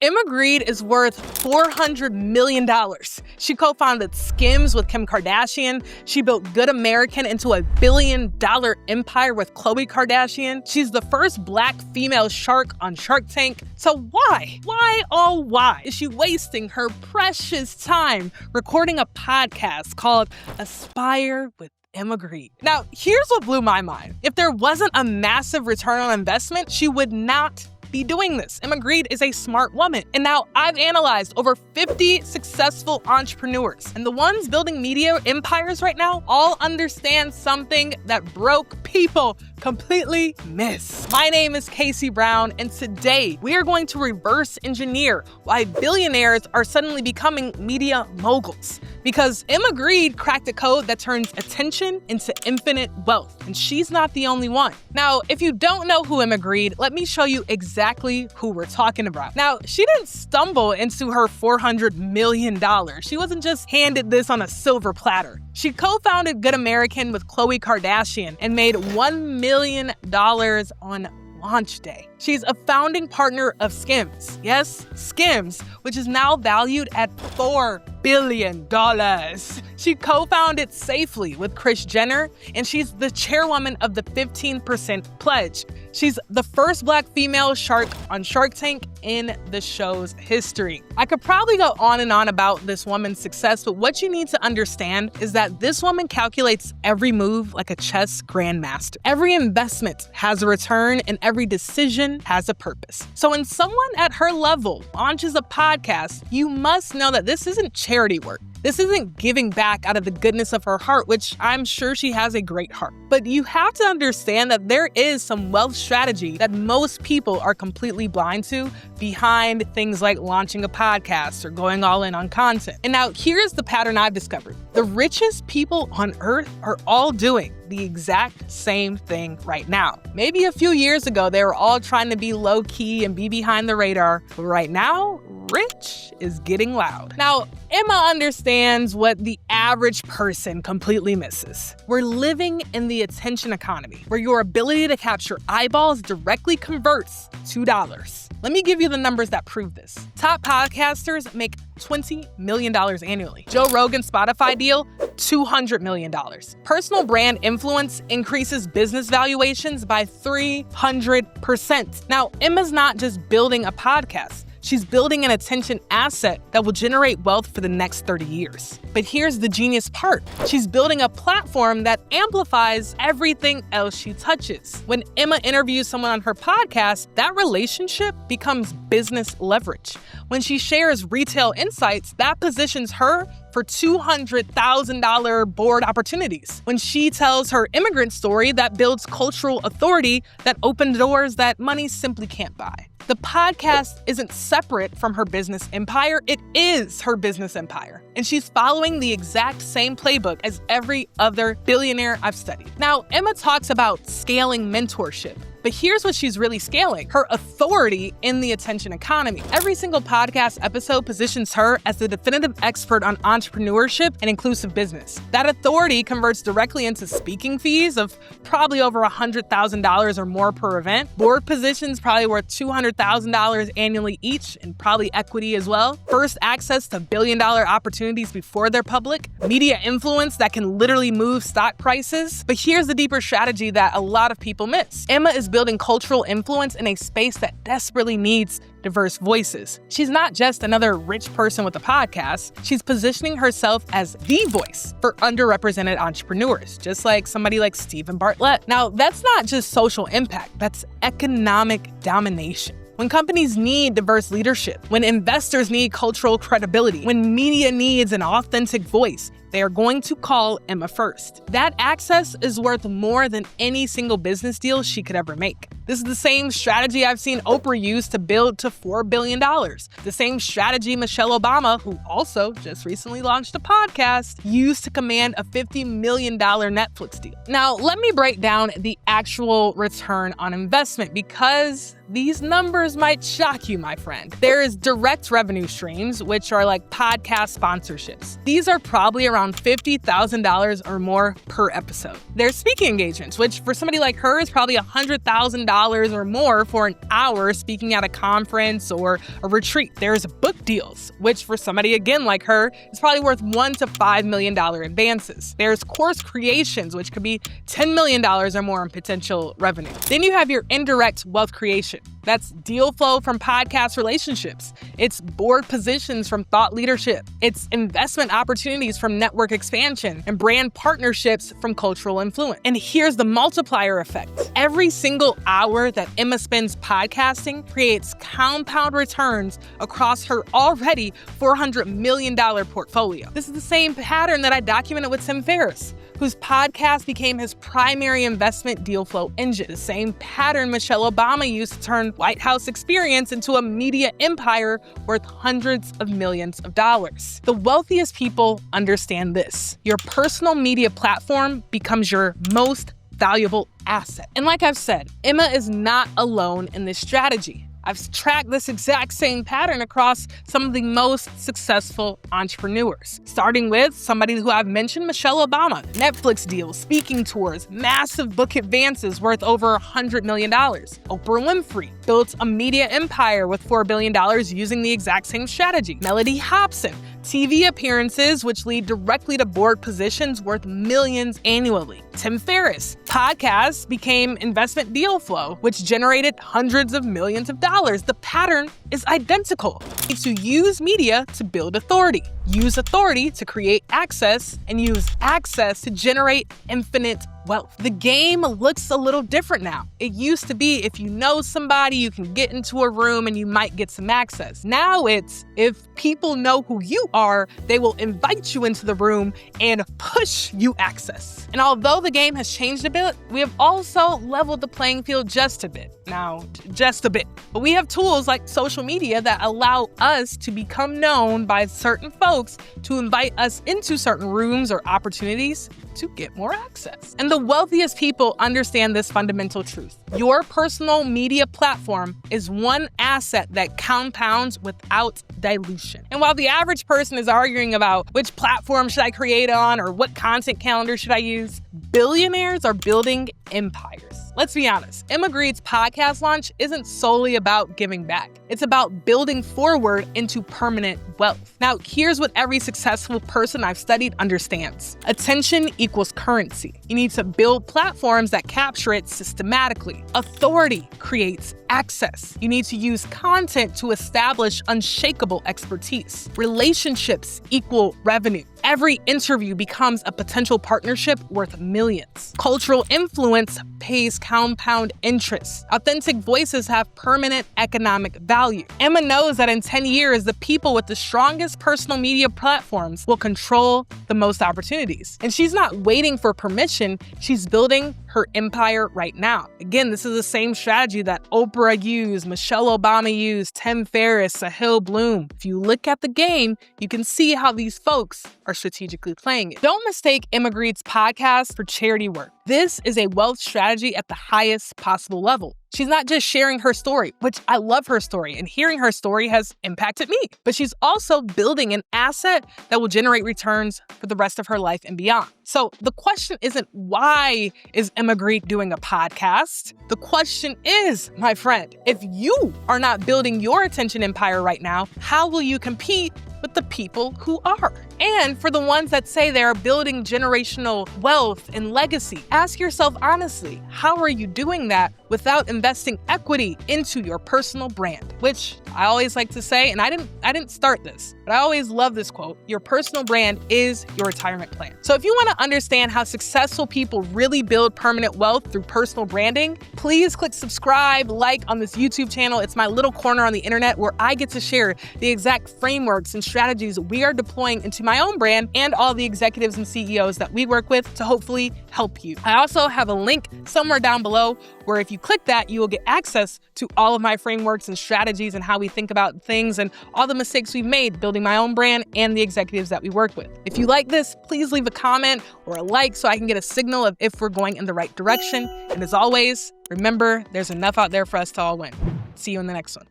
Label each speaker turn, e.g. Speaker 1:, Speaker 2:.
Speaker 1: Emma Grede is worth $400 million. She co-founded Skims with Kim Kardashian. She built Good American into a billion-dollar empire with Khloe Kardashian. She's the first Black female shark on Shark Tank. So why? Why is she wasting her precious time recording a podcast called Aspire with Emma Grede? Now, here's what blew my mind. If there wasn't a massive return on investment, she would not be doing this. Emma Grede is a smart woman. And now I've analyzed over 50 successful entrepreneurs. And the ones building media empires right now all understand something that broke people completely miss. My name is Casey Brown, and today we are going to reverse engineer why billionaires are suddenly becoming media moguls. Because Emma Grede cracked a code that turns attention into infinite wealth, and she's not the only one. Now, if you don't know who Emma Grede, let me show you exactly who we're talking about. Now, she didn't stumble into her $400 million. She wasn't just handed this on a silver platter. She co-founded Good American with Khloe Kardashian and made $1 million on launch day. She's a founding partner of Skims. Yes, Skims, which is now valued at $4 billion. She co-founded Safely with Kris Jenner, and she's the chairwoman of the 15% Pledge. She's the first Black female shark on Shark Tank in the show's history. I could probably go on and on about this woman's success, but what you need to understand is that this woman calculates every move like a chess grandmaster. Every investment has a return, and every decision has a purpose. So when someone at her level launches a podcast, you must know that this isn't charity work. This isn't giving back out of the goodness of her heart, which I'm sure she has a great heart. But you have to understand that there is some wealth strategy that most people are completely blind to behind things like launching a podcast or going all in on content. And now here's the pattern I've discovered. The richest people on earth are all doing the exact same thing right now. Maybe a few years ago, they were all trying to be low key and be behind the radar. But right now, rich is getting loud. Now, Emma understands what the average person completely misses. We're living in the attention economy, where your ability to capture eyeballs directly converts to dollars. Let me give you the numbers that prove this. Top podcasters make $20 million annually. Joe Rogan's Spotify deal, $200 million. Personal brand influence increases business valuations by 300%. Now, Emma's not just building a podcast. She's building an attention asset that will generate wealth for the next 30 years. But here's the genius part. She's building a platform that amplifies everything else she touches. When Emma interviews someone on her podcast, that relationship becomes business leverage. When she shares retail insights, that positions her for $200,000 board opportunities. When she tells her immigrant story, that builds cultural authority that opens doors that money simply can't buy. The podcast isn't separate from her business empire, it is her business empire. And she's following the exact same playbook as every other billionaire I've studied. Now, Emma talks about scaling mentorship. But here's what she's really scaling: her authority in the attention economy. Every single podcast episode positions her as the definitive expert on entrepreneurship and inclusive business. That authority converts directly into speaking fees of probably over $100,000 or more per event. Board positions probably worth $200,000 annually each, and probably equity as well. First access to billion-dollar opportunities before they're public. Media influence that can literally move stock prices. But here's the deeper strategy that a lot of people miss. Emma is building cultural influence in a space that desperately needs diverse voices. She's not just another rich person with a podcast. She's positioning herself as the voice for underrepresented entrepreneurs, just like somebody like Stephen Bartlett. Now, that's not just social impact, that's economic domination. When companies need diverse leadership, when investors need cultural credibility, when media needs an authentic voice, they are going to call Emma first. That access is worth more than any single business deal she could ever make. This is the same strategy I've seen Oprah use to build to $4 billion. The same strategy Michelle Obama, who also just recently launched a podcast, used to command a $50 million Netflix deal. Now, let me break down the actual return on investment, because these numbers might shock you, my friend. There is direct revenue streams, which are like podcast sponsorships. These are probably around around $50,000 or more per episode. There's speaking engagements, which for somebody like her is probably $100,000 or more for an hour speaking at a conference or a retreat. There's book deals, which for somebody again like her is probably worth $1 to $5 million advances. There's course creations, which could be $10 million or more in potential revenue. Then you have your indirect wealth creation. That's deal flow from podcast relationships. It's board positions from thought leadership. It's investment opportunities from network expansion and brand partnerships from cultural influence. And here's the multiplier effect. Every single hour that Emma spends podcasting creates compound returns across her already $400 million portfolio. This is the same pattern that I documented with Tim Ferriss, whose podcast became his primary investment deal flow engine. The same pattern Michelle Obama used to turn White House experience into a media empire worth hundreds of millions of dollars. The wealthiest people understand this. Your personal media platform becomes your most valuable asset. And like I've said, Emma is not alone in this strategy. I've tracked this exact same pattern across some of the most successful entrepreneurs, starting with somebody who I've mentioned, Michelle Obama. Netflix deals, speaking tours, massive book advances worth over $100 million. Oprah Winfrey built a media empire with $4 billion using the exact same strategy. Melody Hobson, TV appearances which lead directly to board positions worth millions annually. Tim Ferriss, podcasts became investment deal flow, which generated hundreds of millions of dollars. The pattern is identical. It's to use media to build authority, use authority to create access, and use access to generate infinite wealth. The game looks a little different now. It used to be if you know somebody, you can get into a room and you might get some access. Now it's if people know who you are, they will invite you into the room and push you access. And although the game has changed a bit, we have also leveled the playing field just a bit. Now, just a bit. But we have tools like social media that allow us to become known by certain folks to invite us into certain rooms or opportunities to get more access. And the wealthiest people understand this fundamental truth. Your personal media platform is one asset that compounds without dilution. And while the average person is arguing about which platform should I create on or what content calendar should I use, billionaires are building empires. Let's be honest, Emma Grede's podcast launch isn't solely about giving back. It's about building forward into permanent wealth. Now, here's what every successful person I've studied understands. Attention equals currency. You need to build platforms that capture it systematically. Authority creates access. You need to use content to establish unshakable expertise. Relationships equal revenue. Every interview becomes a potential partnership worth millions. Cultural influence pays compound interest. Authentic voices have permanent economic value. Emma knows that in 10 years, the people with the strongest personal media platforms will control the most opportunities. And she's not waiting for permission, she's building her empire right now. Again, this is the same strategy that Oprah used, Michelle Obama used, Tim Ferriss, Sahil Bloom. If you look at the game, you can see how these folks are strategically playing it. Don't mistake Emma Grede's podcast for charity work. This is a wealth strategy at the highest possible level. She's not just sharing her story, which I love her story, and hearing her story has impacted me, but she's also building an asset that will generate returns for the rest of her life and beyond. So the question isn't why is Emma Grede doing a podcast? The question is, my friend, if you are not building your attention empire right now, how will you compete with the people who are? And for the ones that say they are building generational wealth and legacy, ask yourself honestly, how are you doing that without investing equity into your personal brand? Which I always like to say, and I didn't start this, but I always love this quote, your personal brand is your retirement plan. So if you want to understand how successful people really build permanent wealth through personal branding, please click subscribe, like on this YouTube channel. It's my little corner on the internet where I get to share the exact frameworks and strategies we are deploying into my own brand and all the executives and CEOs that we work with to hopefully help you. I also have a link somewhere down below where if you click that, you will get access to all of my frameworks and strategies and how we think about things and all the mistakes we've made building my own brand and the executives that we work with. If you like this, please leave a comment or a like so I can get a signal of if we're going in the right direction. And as always, remember, there's enough out there for us to all win. See you in the next one.